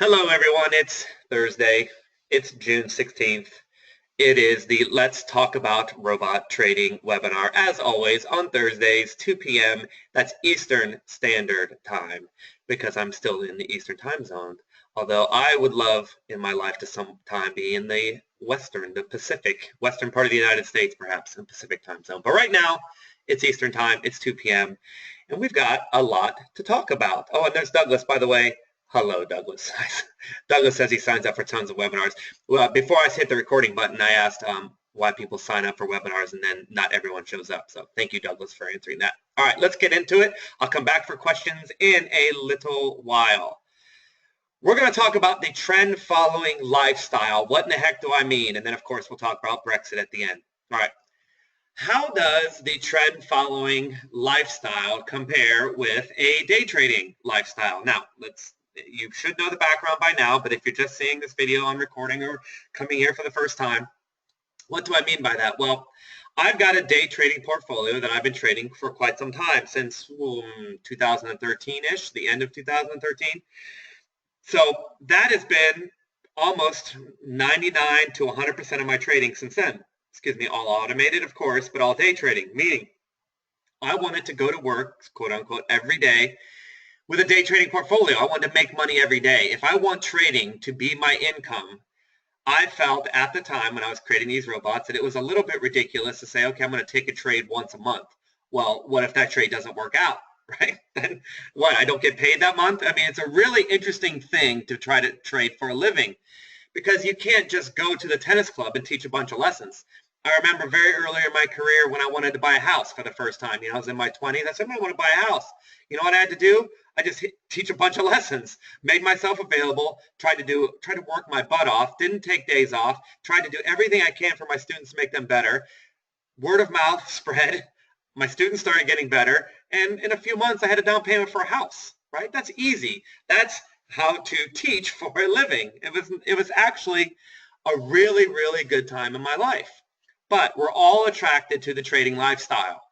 Hello, everyone. It's Thursday. It's June 16th. It is the Let's Talk About Robot Trading webinar, as always, on Thursdays, 2 p.m. That's Eastern Standard Time, because I'm still in the Eastern Time Zone. Although I would love in my life to sometime be in the Pacific, western part of the United States, perhaps, in Pacific Time Zone. But right now, it's Eastern Time. It's 2 p.m. And we've got a lot to talk about. Oh, and there's Douglas, by the way. Hello, Douglas. Douglas says he signs up for tons of webinars. Well, before I hit the recording button, I asked why people sign up for webinars, and then not everyone shows up. So thank you, Douglas, for answering that. All right, let's get into it. I'll come back for questions in a little while. We're going to talk about the trend following lifestyle. What in the heck do I mean? And then, of course, we'll talk about Brexit at the end. All right. How does the trend following lifestyle compare with a day trading lifestyle? Now, you should know the background by now, but if you're just seeing this video on recording or coming here for the first time, what do I mean by that? Well, I've got a day trading portfolio that I've been trading for quite some time, since 2013-ish, the end of 2013. So that has been almost 99 to 100% of my trading since then. Excuse me, all automated, of course, but all day trading, meaning I wanted to go to work, quote unquote, every day with a day trading portfolio. I wanted to make money every day. If I want trading to be my income, I felt at the time when I was creating these robots that it was a little bit ridiculous to say, okay, I'm going to take a trade once a month. Well, what if that trade doesn't work out, right? Then what, I don't get paid that month? I mean, it's a really interesting thing to try to trade for a living, because you can't just go to the tennis club and teach a bunch of lessons. I remember very early in my career when I wanted to buy a house for the first time. I was in my 20s. I said, I want to buy a house. You know what I had to do? I just teach a bunch of lessons, made myself available, tried to work my butt off, didn't take days off, tried to do everything I can for my students to make them better. Word of mouth spread. My students started getting better. And in a few months, I had a down payment for a house, right? That's easy. That's how to teach for a living. It was actually a really, really good time in my life. But we're all attracted to the trading lifestyle,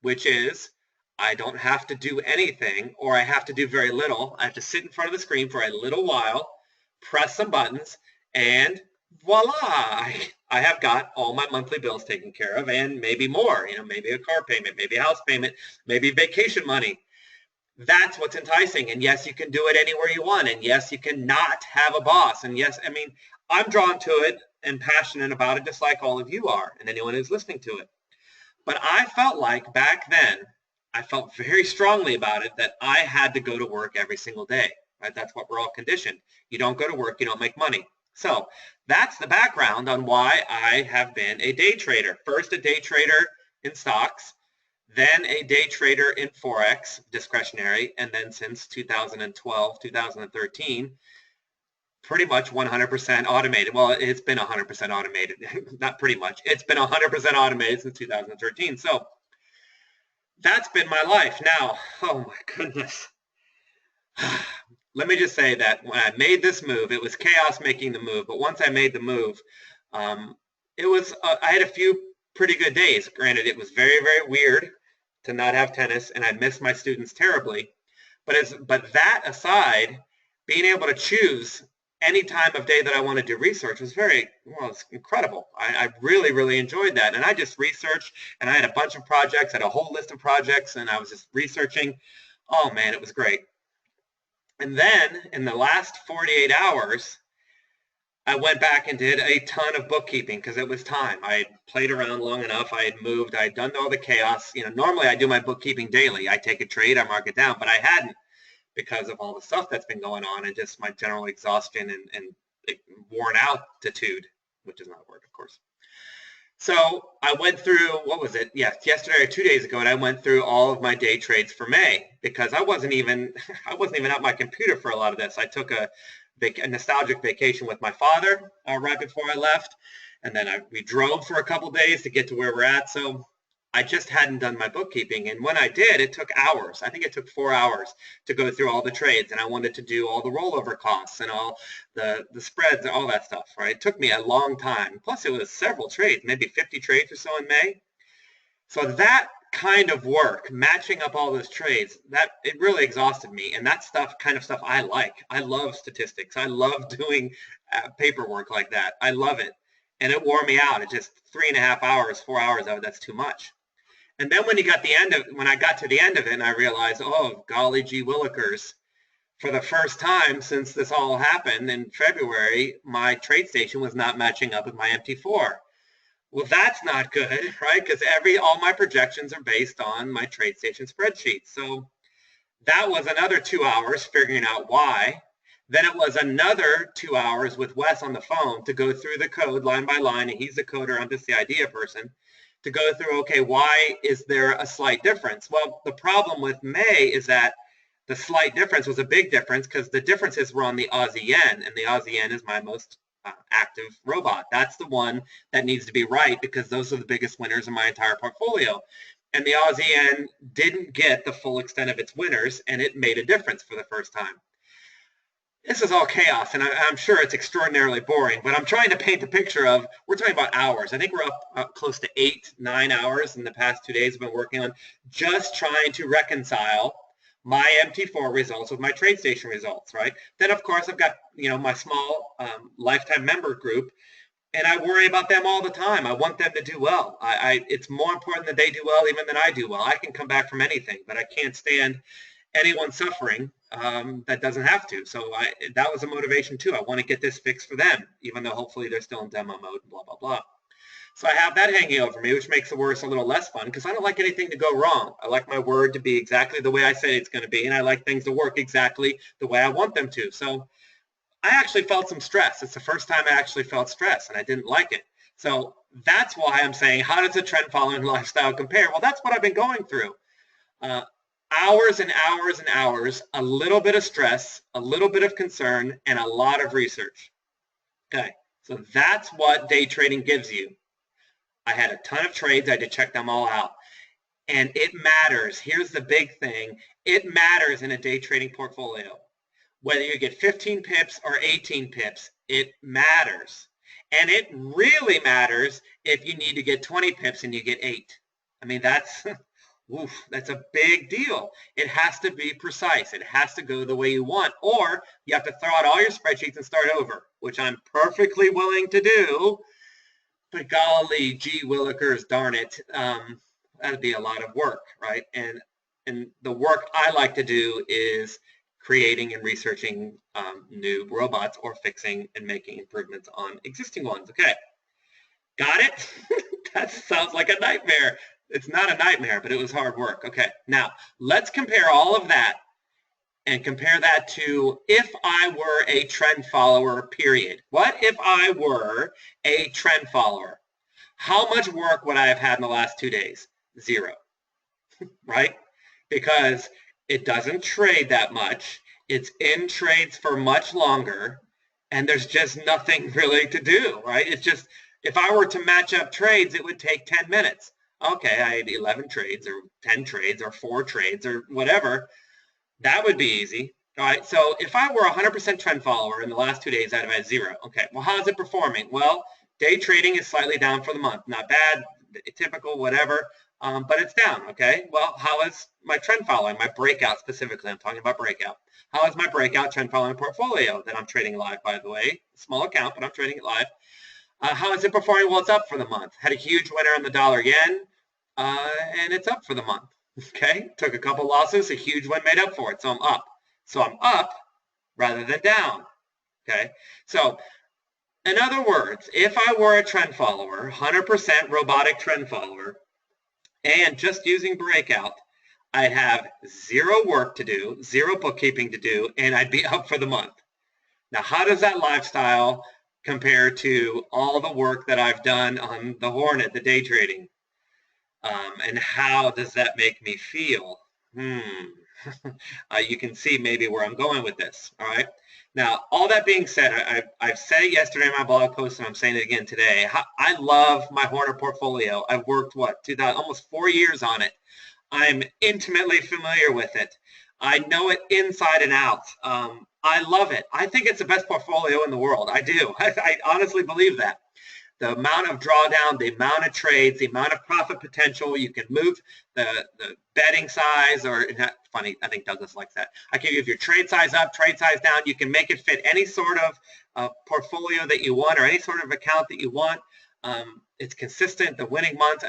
which is I don't have to do anything, or I have to do very little. I have to sit in front of the screen for a little while, press some buttons, and voila, I have got all my monthly bills taken care of, and maybe more, maybe a car payment, maybe a house payment, maybe vacation money. That's what's enticing. And yes, you can do it anywhere you want. And yes, you can not have a boss. And yes, I mean, I'm drawn to it and passionate about it, just like all of you are, and anyone who's listening to it. But I felt like back then, I felt very strongly about it, that I had to go to work every single day. Right? That's what we're all conditioned. You don't go to work, you don't make money. So that's the background on why I have been a day trader. First a day trader in stocks, then a day trader in Forex, discretionary, and then since 2012, 2013, pretty much 100% automated. Well, it's been 100% automated. Not pretty much. It's been 100% automated since 2013. So that's been my life. Now, oh my goodness. Let me just say that when I made this move, it was chaos making the move. But once I made the move, it was I had a few pretty good days. Granted, it was very, very weird to not have tennis, and I missed my students terribly. But that aside, being able to choose any time of day that I want to do research was it's incredible. I really, really enjoyed that. And I just researched, and I had a bunch of projects, I had a whole list of projects, and I was just researching. Oh man, it was great. And then in the last 48 hours, I went back and did a ton of bookkeeping because it was time. I had played around long enough. I had moved. I had done all the chaos. Normally I do my bookkeeping daily. I take a trade, I mark it down, but I hadn't, because of all the stuff that's been going on and just my general exhaustion and worn outitude, which is not a word, of course. So I went through, what was it? Yes, yesterday or 2 days ago, and I went through all of my day trades for May, because I wasn't even at my computer for a lot of this. I took a nostalgic vacation with my father right before I left, and then we drove for a couple days to get to where we're at. So I just hadn't done my bookkeeping, and when I did, it took hours. I think it took 4 hours to go through all the trades, and I wanted to do all the rollover costs and all the spreads and all that stuff, right? It took me a long time. Plus, it was several trades, maybe 50 trades or so in May. So that kind of work, matching up all those trades, that it really exhausted me. And that kind of stuff I like. I love statistics. I love doing paperwork like that. I love it. And it wore me out. It just 3.5 hours, 4 hours of it, that's too much. And then when I got to the end of it and I realized, oh, golly gee willikers, for the first time since this all happened in February, my trade station was not matching up with my MT4. Well, that's not good, right? Because all my projections are based on my trade station spreadsheet. So that was another 2 hours figuring out why. Then it was another 2 hours with Wes on the phone to go through the code line by line, and he's the coder, I'm just the idea person, to go through, okay, why is there a slight difference? Well, the problem with May is that the slight difference was a big difference because the differences were on the Aussie yen, and the Aussie yen is my most active robot. That's the one that needs to be right because those are the biggest winners in my entire portfolio. And the Aussie yen didn't get the full extent of its winners, and it made a difference for the first time. This is all chaos, and I'm sure it's extraordinarily boring, but I'm trying to paint the picture of, we're talking about hours. I think we're up close to 8-9 hours in the past 2 days I've been working on just trying to reconcile my MT4 results with my trade station results, right? Then, of course, I've got, my small lifetime member group, and I worry about them all the time. I want them to do well. It's more important that they do well even than I do well. I can come back from anything, but I can't stand anyone suffering that doesn't have to. So that was a motivation too. I want to get this fixed for them, even though hopefully they're still in demo mode, blah, blah, blah. So I have that hanging over me, which makes the worst a little less fun because I don't like anything to go wrong. I like my word to be exactly the way I say it's going to be, and I like things to work exactly the way I want them to. So I actually felt some stress. It's the first time I actually felt stress, and I didn't like it. So that's why I'm saying, how does a trend following lifestyle compare? Well, that's what I've been going through. Hours and hours and hours, a little bit of stress, a little bit of concern, and a lot of research. Okay, so that's what day trading gives you. I had a ton of trades. I had to check them all out. And it matters. Here's the big thing. It matters in a day trading portfolio. Whether you get 15 pips or 18 pips, it matters. And it really matters if you need to get 20 pips and you get 8. I mean, that's a big deal. It has to be precise. It has to go the way you want. Or you have to throw out all your spreadsheets and start over, which I'm perfectly willing to do. But golly gee willikers, darn it, that'd be a lot of work, right? And the work I like to do is creating and researching new robots or fixing and making improvements on existing ones. Okay, got it? That sounds like a nightmare. It's not a nightmare, but it was hard work. Okay, now let's compare all of that and compare that to if I were a trend follower, period. What if I were a trend follower? How much work would I have had in the last 2 days? 0, right? Because it doesn't trade that much. It's in trades for much longer, and there's just nothing really to do, right? It's just, if I were to match up trades, it would take 10 minutes. Okay, I had 11 trades or 10 trades or 4 trades or whatever. That would be easy. All right, so if I were a 100% trend follower in the last 2 days, I'd have had 0. Okay, well, how is it performing? Well, day trading is slightly down for the month. Not bad, typical, whatever, but it's down, okay? Well, how is my trend following, my breakout specifically? I'm talking about breakout. How is my breakout trend following portfolio that I'm trading live, by the way? Small account, but I'm trading it live. How is it performing? Well, it's up for the month. Had a huge winner on the dollar yen, and it's up for the month. Okay, took a couple losses, a huge win made up for it, so I'm up. So I'm up rather than down. Okay, so in other words, if I were a trend follower, 100% robotic trend follower, and just using breakout, I'd have 0 work to do, 0 bookkeeping to do, and I'd be up for the month. Now, how does that lifestyle compare to all the work that I've done on the Hornet, the day trading? And how does that make me feel? You can see maybe where I'm going with this, all right? Now, all that being said, I've said it yesterday in my blog post, and I'm saying it again today. I love my Hornet portfolio. I've worked, almost 4 years on it. I'm intimately familiar with it. I know it inside and out. I love it. I think it's the best portfolio in the world. I do. I honestly believe that. the amount of drawdown, the amount of trades, the amount of profit potential. You can move the betting size, or funny, I think Douglas likes that. I can give your trade size up, trade size down. You can make it fit any sort of portfolio that you want or any sort of account that you want. It's consistent, the winning months.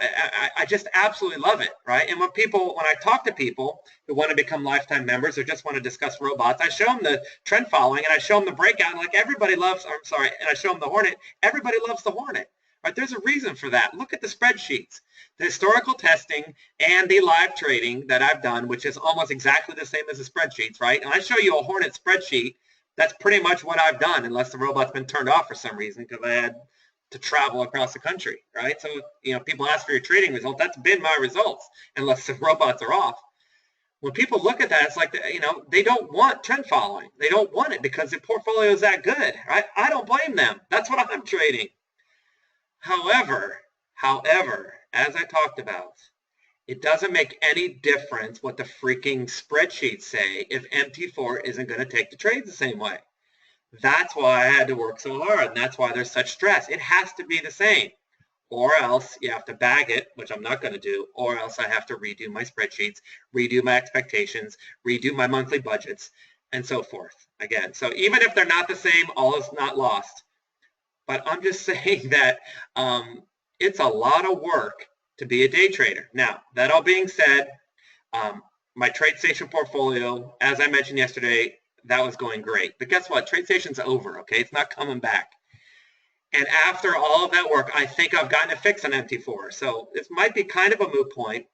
I just absolutely love it, right? And when I talk to people who want to become lifetime members or just want to discuss robots, I show them the trend following and I show them the breakout. And like everybody loves, and I show them the Hornet. Everybody loves the Hornet, right? There's a reason for that. Look at the spreadsheets, the historical testing and the live trading that I've done, which is almost exactly the same as the spreadsheets, right? And I show you a Hornet spreadsheet. That's pretty much what I've done, unless the robot's been turned off for some reason because I had to travel across the country, right? So, people ask for your trading result. That's been my results, unless the robots are off. When people look at that, it's like, they don't want trend following. They don't want it because their portfolio is that good, right? I don't blame them. That's what I'm trading. However, as I talked about, it doesn't make any difference what the freaking spreadsheets say if MT4 isn't going to take the trades the same way. That's why I had to work so hard, and that's why there's such stress. It has to be the same, or else you have to bag it, which I'm not going to do, or else I have to redo my spreadsheets, redo my expectations, redo my monthly budgets, and so forth. Again, so even if they're not the same, all is not lost. But I'm just saying that it's a lot of work to be a day trader. Now, that all being said, my TradeStation portfolio, as I mentioned yesterday, that was going great. But guess what? TradeStation's over, okay? It's not coming back. And after all of that work, I think I've gotten it fixed on MT4. So this might be kind of a moot point.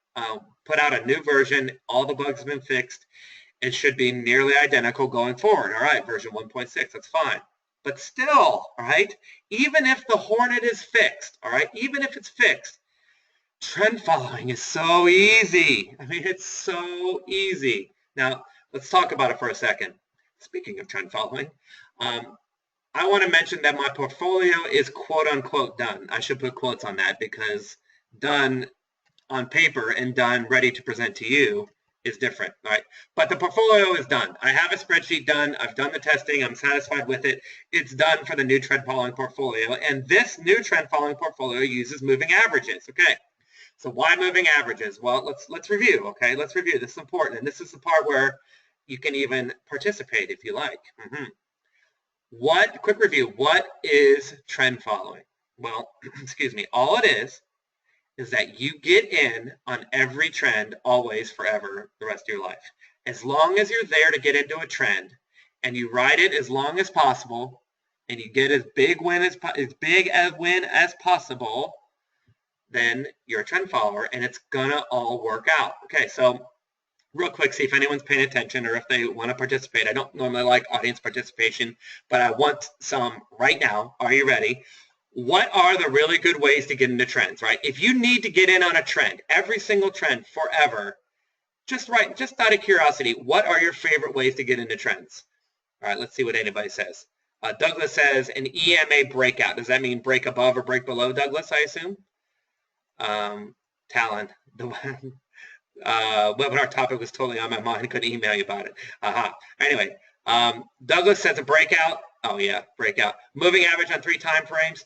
Put out a new version. All the bugs have been fixed. It should be nearly identical going forward. All right, version 1.6, that's fine. But still, all right, even if the Hornet is fixed, all right, even if it's fixed, trend following is so easy. I mean, it's so easy. Now, let's talk about it for a second. Speaking of trend following, I want to mention that my portfolio is quote-unquote done. I should put quotes on that because done on paper and done ready to present to you is different, right? But the portfolio is done. I have a spreadsheet done. I've done the testing. I'm satisfied with it. It's done for the new trend following portfolio. And this new trend following portfolio uses moving averages, okay? So why moving averages? Well, let's review, okay? Let's review. This is important. And this is the part where you can even participate if you like. Quick review, what is trend following? Well, excuse me, all it is that you get in on every trend always, forever, the rest of your life. As long as you're there to get into a trend and you ride it as long as possible and you get as big a win as possible, then you're a trend follower and it's gonna all work out. Okay, so real quick, see if anyone's paying attention or if they want to participate. I don't normally like audience participation, but I want some right now. Are you ready? What are the really good ways to get into trends, right? If you need to get in on a trend, every single trend forever, just out of curiosity, what are your favorite ways to get into trends? All right, let's see what anybody says. Douglas says an EMA breakout. Does that mean break above or break below, Douglas, I assume? Talon, webinar topic was totally on my mind. I couldn't email you about it. Anyway, Douglas says a breakout. Oh yeah, breakout. Moving average on 3 time frames.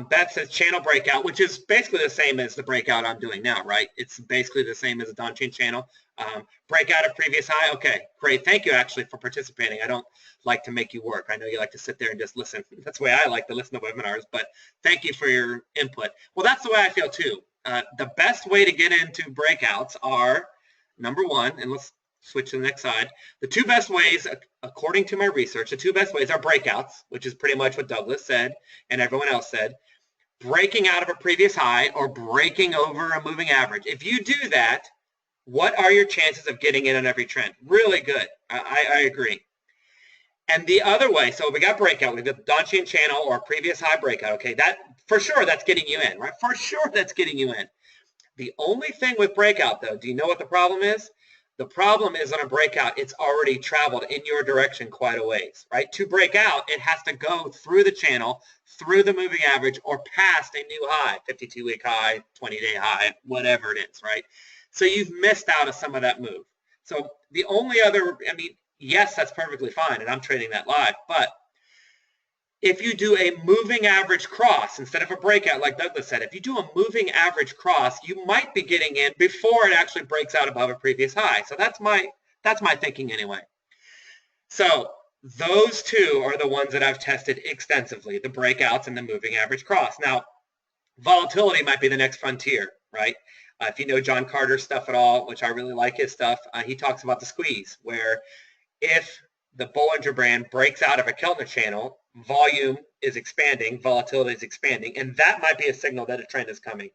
Beth says channel breakout, which is basically the same as the breakout I'm doing now, right? It's basically the same as a Don Chain channel. Breakout of previous high. Okay, great. Thank you actually for participating. I don't like to make you work. I know you like to sit there and just listen. That's the way I like to listen to webinars, but thank you for your input. Well, that's the way I feel too. The best way to get into breakouts are, number one, and let's switch to the next slide. The 2 best ways, according to my research, the 2 best ways are breakouts, which is pretty much what Douglas said and everyone else said, breaking out of a previous high or breaking over a moving average. If you do that, what are your chances of getting in on every trend? Really good. I agree. And the other way, so we got breakout, we got Don Chain channel or previous high breakout, okay, that for sure that's getting you in, right? For sure that's getting you in. The only thing with breakout though, do you know what the problem is? The problem is on a breakout, it's already traveled in your direction quite a ways, right? To break out, it has to go through the channel, through the moving average, or past a new high, 52-week high, 20-day high, whatever it is, right? So you've missed out on some of that move. So the only other, I mean, yes, that's perfectly fine, and I'm trading that live, but if you do a moving average cross instead of a breakout, like Douglas said, if you do a moving average cross, you might be getting in before it actually breaks out above a previous high. So that's my thinking anyway. So those two are the ones that I've tested extensively, the breakouts and the moving average cross. Now, volatility might be the next frontier, right? If you know John Carter's stuff at all, which I really like his stuff, he talks about the squeeze, where if the Bollinger Band breaks out of a Keltner channel, volume is expanding, volatility is expanding, and that might be a signal that a trend is coming.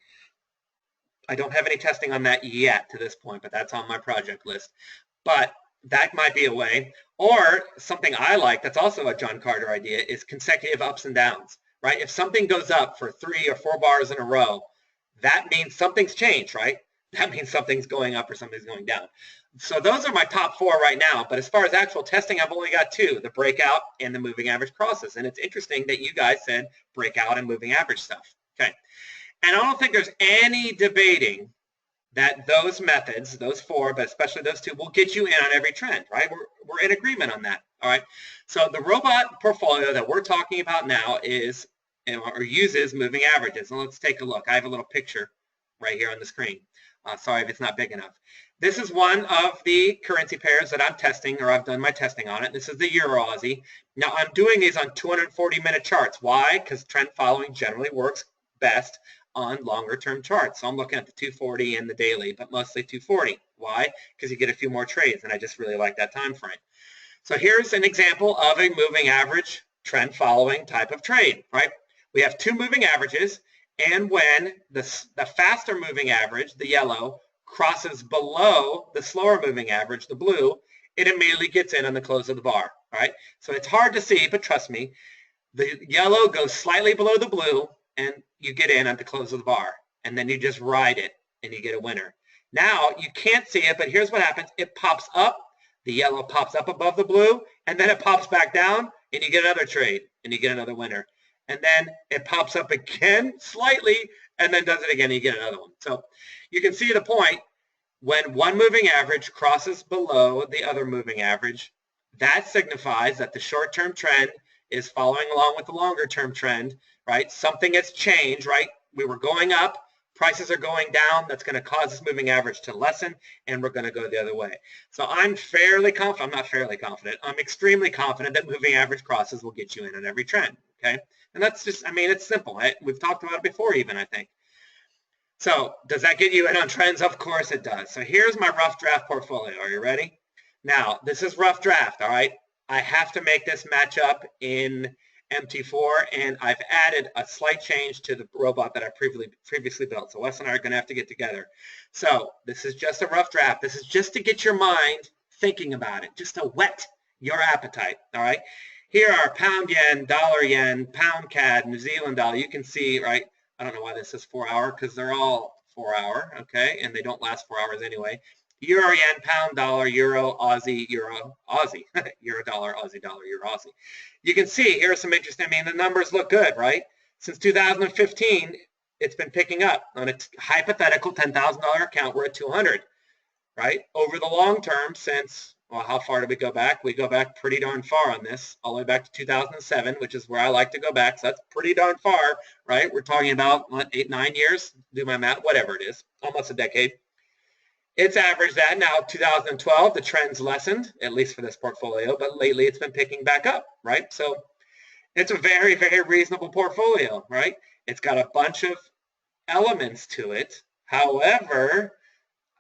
I don't have any testing on that yet to this point, but that's on my project list. But that might be a way. Or something I like that's also a John Carter idea is consecutive ups and downs, right? If something goes up for 3 or 4 bars in a row, that means something's changed, right? That means something's going up or something's going down. So those are my top 4 right now. But as far as actual testing, I've only got 2, the breakout and the moving average crosses. And it's interesting that you guys said breakout and moving average stuff. Okay. And I don't think there's any debating that those methods, those 4, but especially those 2, will get you in on every trend, right? We're in agreement on that, all right? So the robot portfolio that we're talking about now is, or uses moving averages. And let's take a look. I have a little picture right here on the screen. Sorry if it's not big enough. This is one of the currency pairs that I'm testing, or I've done my testing on it. This is the Euro Aussie. Now I'm doing these on 240-minute charts. Why? Because trend following generally works best on longer term charts. So I'm looking at the 240 and the daily, but mostly 240. Why? Because you get a few more trades, and I just really like that time frame. So here's an example of a moving average trend following type of trade, right? We have 2 moving averages, and when the faster moving average, the yellow, crosses below the slower moving average, the blue, it immediately gets in on the close of the bar, right? So it's hard to see, but trust me, the yellow goes slightly below the blue, and you get in at the close of the bar, and then you just ride it, and you get a winner. Now, you can't see it, but here's what happens. It pops up, the yellow pops up above the blue, and then it pops back down, and you get another trade, and you get another winner. And then it pops up again slightly, and then does it again, and you get another one. So you can see the point. When one moving average crosses below the other moving average, that signifies that the short-term trend is following along with the longer-term trend, right? Something has changed, right? We were going up, prices are going down. That's going to cause this moving average to lessen, and we're going to go the other way. So I'm fairly confident, I'm not fairly confident, I'm extremely confident that moving average crosses will get you in on every trend, okay? And that's just, I mean, it's simple. We've talked about it before even, I think. So does that get you in on trends? Of course it does. So here's my rough draft portfolio. Are you ready? Now, this is rough draft, all right? I have to make this match up in MT4, and I've added a slight change to the robot that I previously built. So Wes and I are going to have to get together. So this is just a rough draft. This is just to get your mind thinking about it, just to whet your appetite, all right? Here are pound yen, pound CAD, New Zealand dollar. You can see, right? I don't know why this is 4 hour, because they're all 4 hour, okay? And they don't last 4 hours anyway. Euro, yen, pound, dollar, euro, Aussie, euro, Aussie, euro, dollar, Aussie, dollar, euro, Aussie. You can see here are some interesting, I mean, the numbers look good, right? Since 2015, it's been picking up. On a hypothetical $10,000 account, we're at 200, right? Over the long term, since, well, how far do we go back? We go back pretty darn far on this, all the way back to 2007, which is where I like to go back. So that's pretty darn far, right? We're talking about, what, 8, 9 years? Do my math, whatever it is, almost a decade. It's averaged that. Now, 2012, the trend's lessened, at least for this portfolio, but lately it's been picking back up, right? So it's a very, very reasonable portfolio, right? It's got a bunch of elements to it. However,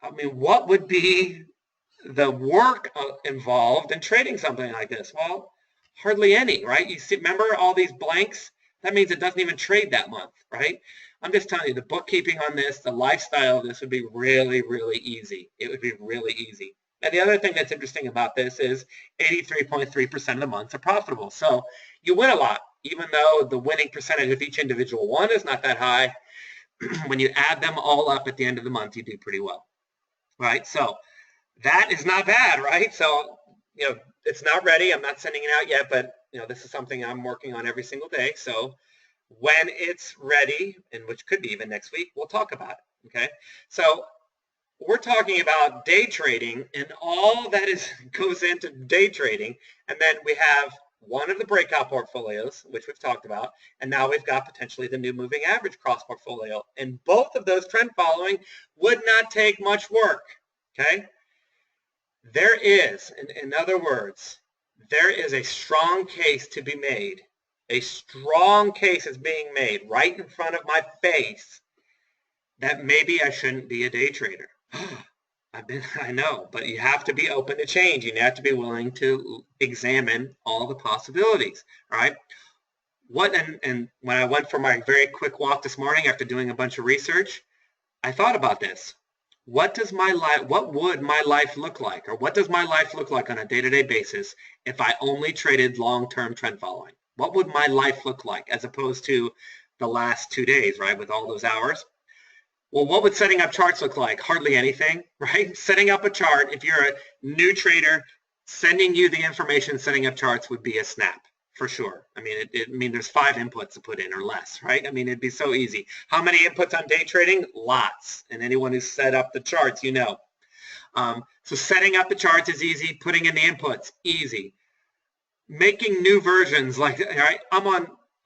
I mean, what would be the work involved in trading something like this? Well, hardly any, right? You see, remember all these blanks? That means it doesn't even trade that month, right? I'm just telling you, the bookkeeping on this, the lifestyle of this would be really, really easy. It would be really easy. And the other thing that's interesting about this is 83.3% of the months are profitable. So you win a lot, even though the winning percentage of each individual one is not that high. When you add them all up at the end of the month, you do pretty well, right? So that is not bad, right? So, you know, it's not ready. I'm not sending it out yet, but, you know, this is something I'm working on every single day. So when it's ready, and which could be even next week, we'll talk about it, okay? So we're talking about day trading and all that goes into day trading, and then we have one of the breakout portfolios, which we've talked about, and now we've got potentially the new moving average cross portfolio. And both of those trend following would not take much work, okay? There is, in other words, there is a strong case to be made. A strong case is being made right in front of my face that maybe I shouldn't be a day trader. I know, but you have to be open to change. You have to be willing to examine all the possibilities, right? And when I went for my very quick walk this morning after doing a bunch of research, I thought about this. What would my life look like, or what does my life look like on a day-to-day basis if I only traded long-term trend following? What would my life look like as opposed to the last 2 days, right, with all those hours? Well, what would setting up charts look like? Hardly anything, right? Setting up a chart, if you're a new trader, sending you the information, setting up charts would be a snap, for sure. I mean, there's 5 inputs to put in or less, right? I mean, it'd be so easy. How many inputs on day trading? Lots. And anyone who's set up the charts, you know. So setting up the charts is easy. Putting in the inputs, easy. Making new versions, like, all right,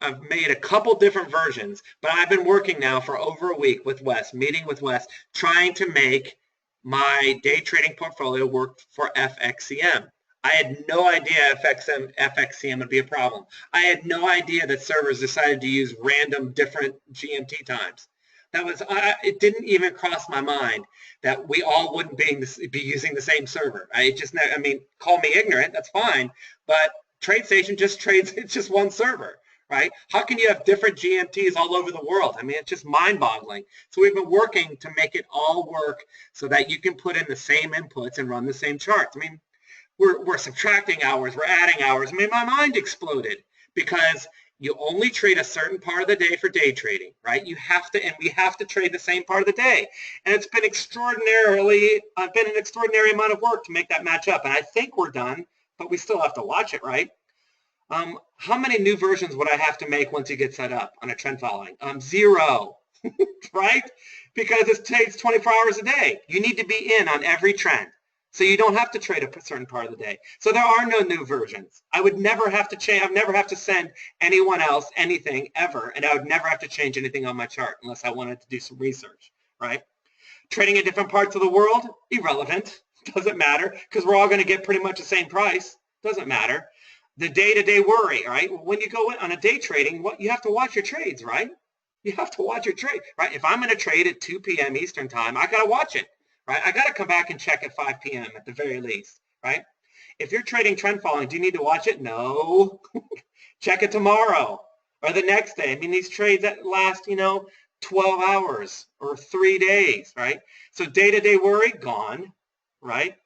I've made a couple different versions, but I've been working now for over a week with Wes, meeting with Wes, trying to make my day trading portfolio work for FXCM. I had no idea FXCM would be a problem. I had no idea that servers decided to use random different GMT times. It didn't even cross my mind that we all wouldn't be using the same server. Call me ignorant, that's fine, but TradeStation just trades, it's just one server. Right? How can you have different GMTs all over the world? I mean, it's just mind-boggling. So we've been working to make it all work so that you can put in the same inputs and run the same charts. I mean, we're subtracting hours, we're adding hours. I mean, my mind exploded because you only trade a certain part of the day for day trading, right? We have to trade the same part of the day. And it's been an extraordinary amount of work to make that match up. And I think we're done, but we still have to watch it, right? How many new versions would I have to make once you get set up on a trend following? 0, right? Because it takes 24 hours a day. You need to be in on every trend. So you don't have to trade a certain part of the day. So there are no new versions. I would never have to change. I'd never have to send anyone else anything ever, and I would never have to change anything on my chart unless I wanted to do some research, right? Trading in different parts of the world, irrelevant. Doesn't matter because we're all going to get pretty much the same price. Doesn't matter. The day-to-day worry, right? When you go on a day trading, you have to watch your trades, right? You have to watch your trade, right? If I'm going to trade at 2 p.m. Eastern time, I got to watch it, right? I got to come back and check at 5 p.m. at the very least, right? If you're trading trend following, do you need to watch it? No. Check it tomorrow or the next day. I mean, these trades that last, 12 hours or 3 days, right? So day-to-day worry, gone, right?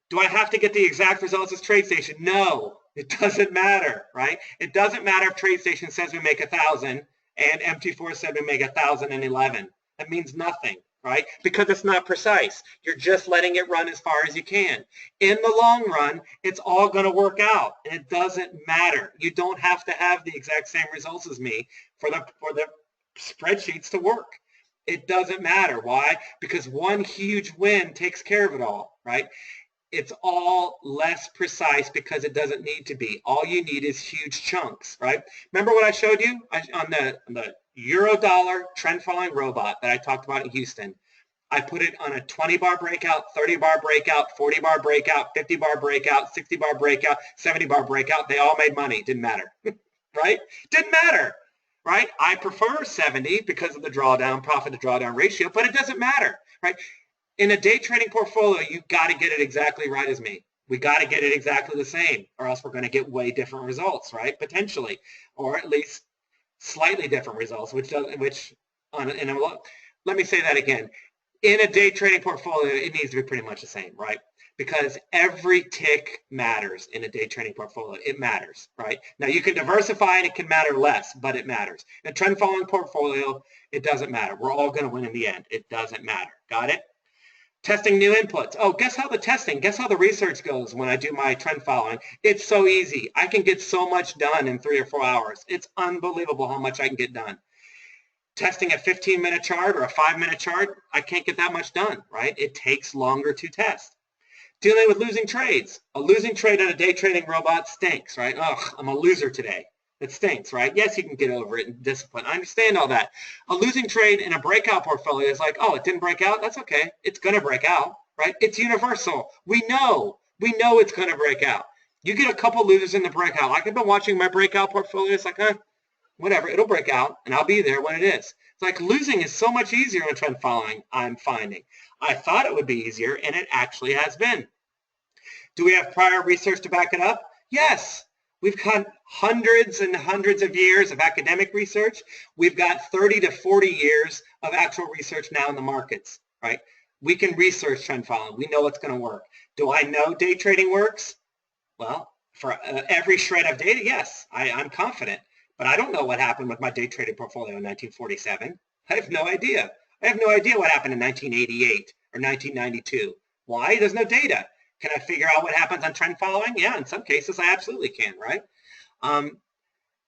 Do I have to get the exact results as TradeStation? No. It doesn't matter, right? It doesn't matter if TradeStation says we make 1,000 and MT4 said we make 1,011. That means nothing, right? Because it's not precise. You're just letting it run as far as you can. In the long run, it's all going to work out, and it doesn't matter. You don't have to have the exact same results as me for the spreadsheets to work. It doesn't matter. Why? Because one huge win takes care of it all, right? It's all less precise because it doesn't need to be. All you need is huge chunks, right? Remember what I showed you on the euro-dollar trend following robot that I talked about in Houston? I put it on a 20-bar breakout, 30-bar breakout, 40-bar breakout, 50-bar breakout, 60-bar breakout, 70-bar breakout. They all made money. Didn't matter, right? Didn't matter, right? I prefer 70 because of the drawdown, profit to drawdown ratio, but it doesn't matter, right? In a day trading portfolio, you got to get it exactly right as me. We got to get it exactly the same, or else we're going to get way different results, right? Potentially, or at least slightly different results. Let me say that again. In a day trading portfolio, it needs to be pretty much the same, right? Because every tick matters in a day trading portfolio. It matters, right? Now you can diversify and it can matter less, but it matters. In a trend following portfolio, it doesn't matter. We're all going to win in the end. It doesn't matter. Got it? Testing new inputs. Oh, guess how the research goes when I do my trend following? It's so easy. I can get so much done in 3 or 4 hours. It's unbelievable how much I can get done. Testing a 15-minute chart or a 5-minute chart, I can't get that much done, right? It takes longer to test. Dealing with losing trades. A losing trade on a day trading robot stinks, right? Oh, I'm a loser today. It stinks, right? Yes, you can get over it and discipline. I understand all that. A losing trade in a breakout portfolio is like, oh, it didn't break out? That's okay. It's going to break out, right? It's universal. We know it's going to break out. You get a couple losers in the breakout. Like I've been watching my breakout portfolio. It's like, whatever, it'll break out, and I'll be there when it is. It's like losing is so much easier in trend following, I'm finding. I thought it would be easier, and it actually has been. Do we have prior research to back it up? Yes. We've got hundreds and hundreds of years of academic research. We've got 30 to 40 years of actual research now in the markets, right? We can research trend following. We know what's going to work. Do I know day trading works? Well, for every shred of data, yes, I'm confident. But I don't know what happened with my day trading portfolio in 1947. I have no idea. I have no idea what happened in 1988 or 1992. Why? There's no data. Can I figure out what happens on trend following? Yeah, in some cases I absolutely can, right? And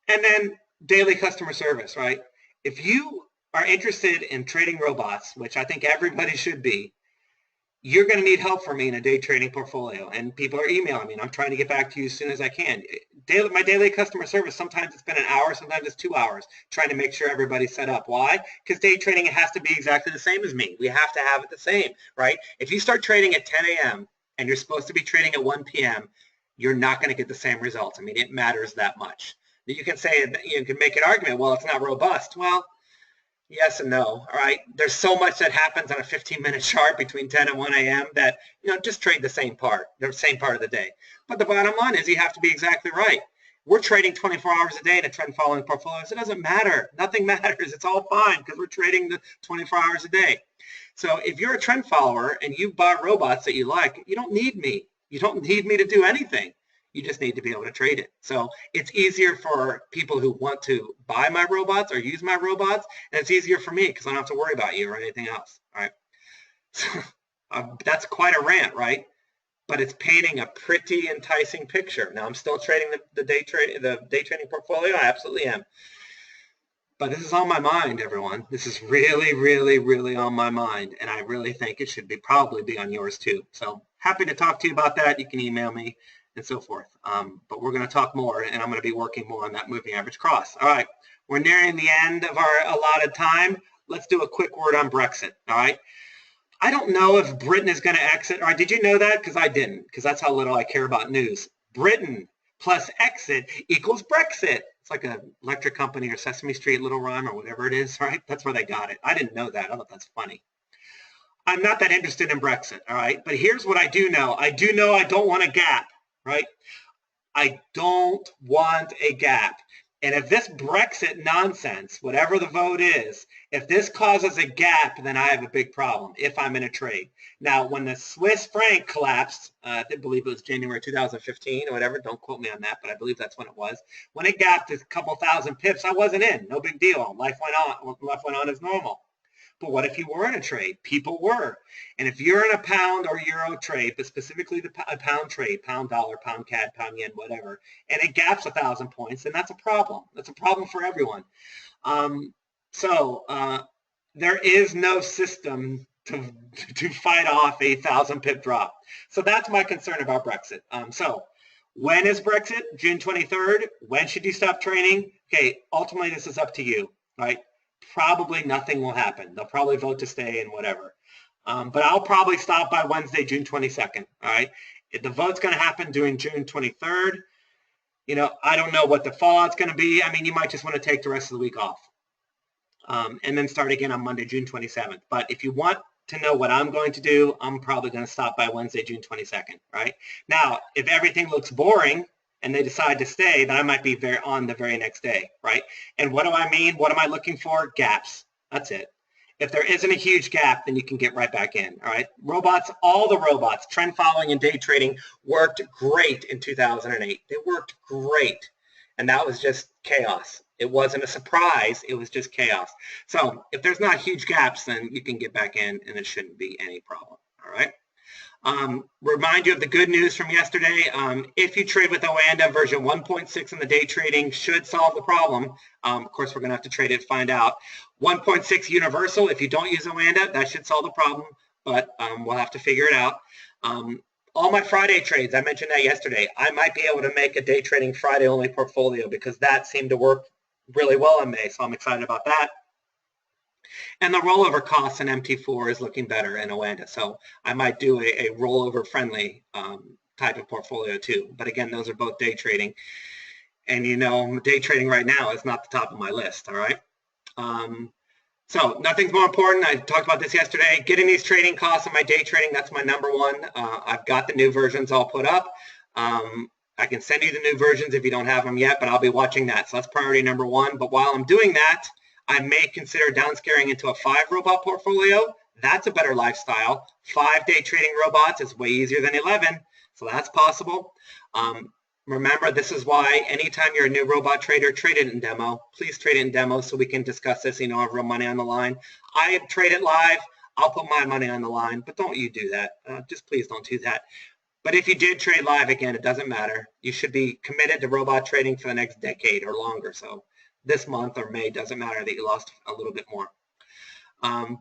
then daily customer service, right? If you are interested in trading robots, which I think everybody should be, you're going to need help from me in a day trading portfolio. And people are emailing me, and I'm trying to get back to you as soon as I can. My daily customer service, sometimes it's been an hour, sometimes it's 2 hours, trying to make sure everybody's set up. Why? Because day trading, it has to be exactly the same as me. We have to have it the same, right? If you start trading at 10 a.m. and you're supposed to be trading at 1 p.m., you're not going to get the same results. I mean, it matters that much. You can say, you can make an argument, well, it's not robust. Well, yes and no, all right? There's so much that happens on a 15-minute chart between 10 and 1 a.m. that, just trade the same part of the day. But the bottom line is you have to be exactly right. We're trading 24 hours a day in a trend following portfolio. So it doesn't matter. Nothing matters. It's all fine because we're trading the 24 hours a day. So if you're a trend follower and you buy robots that you like, you don't need me. You don't need me to do anything. You just need to be able to trade it. So it's easier for people who want to buy my robots or use my robots, and it's easier for me because I don't have to worry about you or anything else. All right. So that's quite a rant, right? But it's painting a pretty enticing picture. Now I'm still trading the day trading portfolio. I absolutely am. But this is on my mind, everyone. This is really, really, really on my mind, and I really think it should probably be on yours too. So happy to talk to you about that. You can email me and so forth. But we're going to talk more, and I'm going to be working more on that moving average cross. All right, we're nearing the end of our allotted time. Let's do a quick word on Brexit. All right. I don't know if Britain is going to exit. All right, did you know that? Because I didn't, because that's how little I care about news. Britain plus exit equals Brexit. It's like an electric company or Sesame Street Little Rhyme or whatever it is, right? That's where they got it. I didn't know that. I thought that's funny. I'm not that interested in Brexit, all right? But here's what I do know. I do know I don't want a gap, right? I don't want a gap. And if this Brexit nonsense, whatever the vote is, if this causes a gap, then I have a big problem if I'm in a trade. Now, when the Swiss franc collapsed, I believe it was January 2015 or whatever, don't quote me on that, but I believe that's when it was. When it gapped a couple thousand pips, I wasn't in. No big deal. Life went on as normal. But what if you were in a trade? People were. And if you're in a pound or euro trade, but specifically a pound trade, pound dollar, pound CAD, pound yen, whatever, and it gaps 1,000 points, then that's a problem. That's a problem for everyone. There is no system to fight off a 1,000 pip drop. So that's my concern about Brexit. So when is Brexit? June 23rd. When should you stop trading? Okay, ultimately this is up to you, right? Probably nothing will happen. They'll probably vote to stay and whatever. But I'll probably stop by Wednesday, June 22nd. All right. If the vote's going to happen during June 23rd, I don't know what the fallout's going to be. I mean, you might just want to take the rest of the week off and then start again on Monday, June 27th. But if you want to know what I'm going to do, I'm probably going to stop by Wednesday, June 22nd. Right. Now, if everything looks boring, and they decide to stay, then I might be on the very next day, right? And what do I mean? What am I looking for? Gaps. That's it. If there isn't a huge gap, then you can get right back in, all right? Robots, all the robots, trend following and day trading worked great in 2008. They worked great. And that was just chaos. It wasn't a surprise. It was just chaos. So if there's not huge gaps, then you can get back in and it shouldn't be any problem, all right? Remind you of the good news from yesterday. If you trade with Oanda, version 1.6 in the day trading should solve the problem. Of course, we're going to have to trade it to find out. 1.6 universal, if you don't use Oanda, that should solve the problem, but we'll have to figure it out. All my Friday trades, I mentioned that yesterday. I might be able to make a day trading Friday only portfolio because that seemed to work really well in May, so I'm excited about that. And the rollover costs in MT4 is looking better in Oanda, so I might do a rollover friendly type of portfolio too. But again, those are both day trading. And you know, day trading right now is not the top of my list, all right? So nothing's more important. I talked about this yesterday. Getting these trading costs on my day trading, that's my number one. I've got the new versions all put up. I can send you the new versions if you don't have them yet, but I'll be watching that. So that's priority number one. But while I'm doing that, I may consider downscaling into a 5 robot portfolio. That's a better lifestyle. 5 day trading robots is way easier than 11. So that's possible. Remember, this is why anytime you're a new robot trader, trade it in demo. Please trade it in demo so we can discuss this. You know, have real money on the line. I trade it live. I'll put my money on the line, but don't you do that. Just please don't do that. But if you did trade live, again, it doesn't matter. You should be committed to robot trading for the next decade or longer. So this month or May doesn't matter that you lost a little bit more.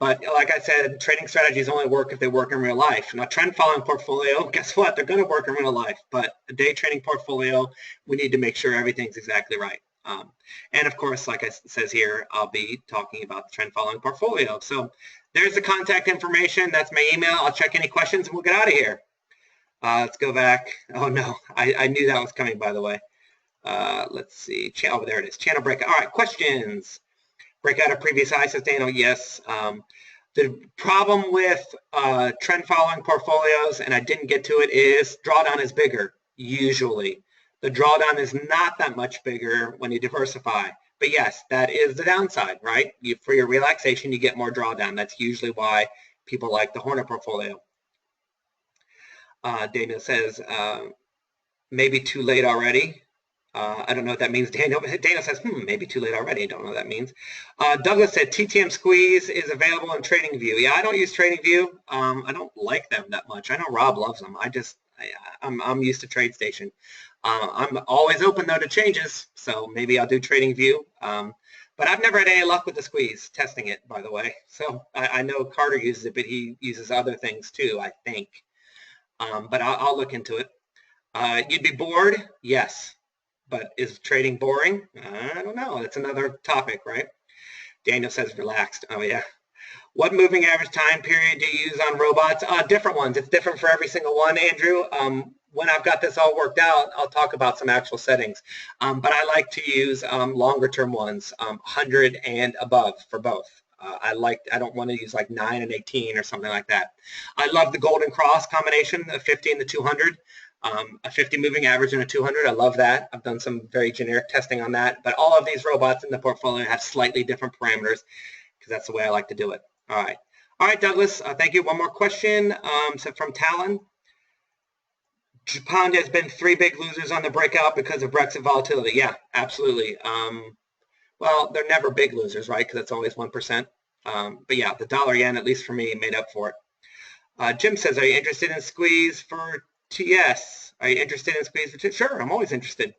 But like I said, trading strategies only work if they work in real life. Now, trend following portfolio, guess what? They're going to work in real life. But a day trading portfolio, we need to make sure everything's exactly right. And of course, like it says here, I'll be talking about the trend following portfolio. So there's the contact information. That's my email. I'll check any questions and we'll get out of here. Let's go back. Oh, no. I knew that was coming, by the way. Let's see. Oh, there it is. Channel breakout. All right, questions. Breakout of previous high, says Daniel. Yes. The problem with trend following portfolios, and I didn't get to it, is drawdown is bigger, usually. The drawdown is not that much bigger when you diversify. But yes, that is the downside, right? For your relaxation, you get more drawdown. That's usually why people like the Hornet portfolio. Daniel says, maybe too late already. I don't know what that means. Daniel says, maybe too late already. I don't know what that means. Douglas said TTM Squeeze is available in TradingView. Yeah, I don't use TradingView. I don't like them that much. I know Rob loves them. I'm used to TradeStation. I'm always open though to changes, so maybe I'll do TradingView. But I've never had any luck with the Squeeze, testing it, by the way. So I know Carter uses it, but he uses other things too, I think. But I'll look into it. You'd be bored? Yes. But is trading boring? I don't know. That's another topic, right? Daniel says relaxed. Oh, yeah. What moving average time period do you use on robots? Different ones. It's different for every single one, Andrew. When I've got this all worked out, I'll talk about some actual settings. But I like to use longer term ones, 100 and above for both. I don't want to use like 9 and 18 or something like that. I love the golden cross combination of 50 and the 200. A 50 moving average and a 200. I love that. I've done some very generic testing on that. But all of these robots in the portfolio have slightly different parameters because that's the way I like to do it. All right. All right, Douglas. Thank you. One more question. So from Talon. Japan has been 3 big losers on the breakout because of Brexit volatility. Yeah, absolutely. Well, they're never big losers, right? Because it's always 1%. But yeah, the dollar yen, at least for me, made up for it. Jim says, are you interested in squeeze for TS? Are you interested in squeeze for TS? Sure, I'm always interested.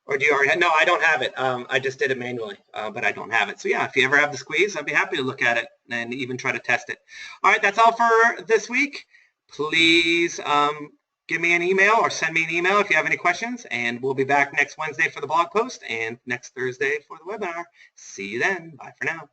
Or do you already have? No, I don't have it. I just did it manually, but I don't have it. So yeah, if you ever have the squeeze, I'd be happy to look at it and even try to test it. All right, that's all for this week. Please give me an email or send me an email if you have any questions, and we'll be back next Wednesday for the blog post and next Thursday for the webinar. See you then. Bye for now.